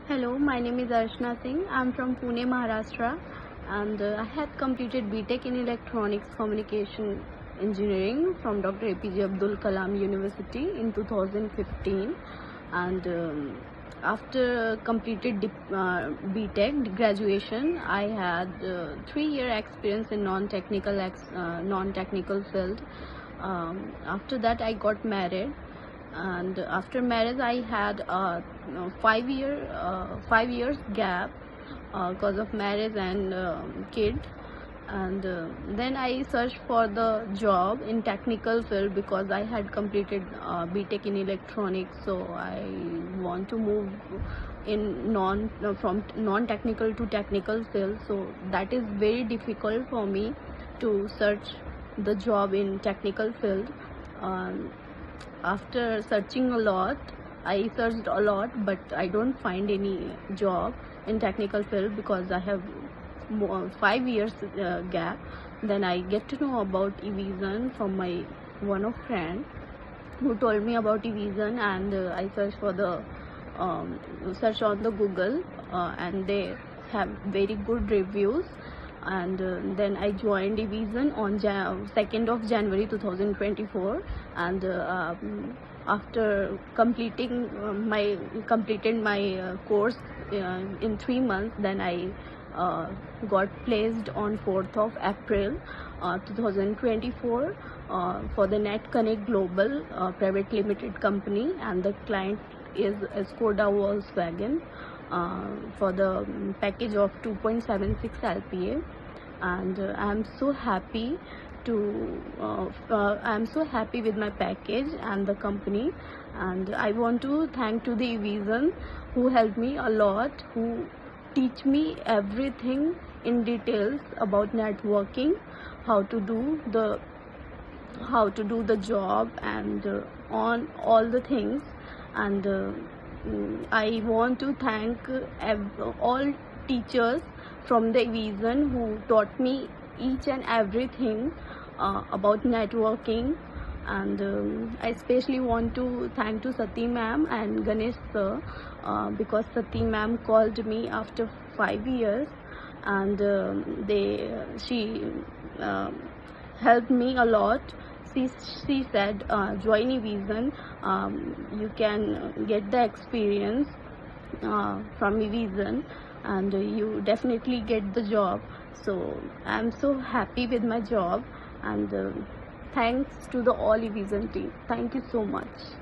Hello, my name is Archana Singh. I'm from Pune, Maharashtra, and I had completed Btech in Electronics Communication Engineering from Dr. APJ Abdul Kalam University in 2015. And after completed Btech graduation, I had 3-year experience in non-technical field. After that, I got married, and after marriage I had a 5 years gap because of marriage and kid. And then I searched for the job in technical field because I had completed Btech in electronics, so I want to move in from non-technical to technical field. So that is very difficult for me to search the job in technical field. um, After searching a lot, I searched a lot, but I don't find any job in technical field because I have 5 years gap. Then I get to know about eVision from my one of friend who told me about eVision, and I searched for the search on the Google, and they have very good reviews. And then I joined eVision on 2nd of January 2024. And after completed my course in 3 months, then I got placed on 4th of April 2024 for the Net Connect Global Pvt Ltd company, and the client is Skoda Volkswagen for the package of 2.76 LPA. And I'm so happy with my package and the company. And I want to thank to the eVision who helped me a lot, who teach me everything in details about networking, how to do the job, and on all the things. And I want to thank all teachers from the eVision who taught me each and everything about networking. And I especially want to thank to Sati ma'am and Ganesh sir, because Sati ma'am called me after 5 years, and she helped me a lot. She said, join eVision, you can get the experience from eVision, and you definitely get the job. So I'm so happy with my job, and thanks to the all eVision team. Thank you so much.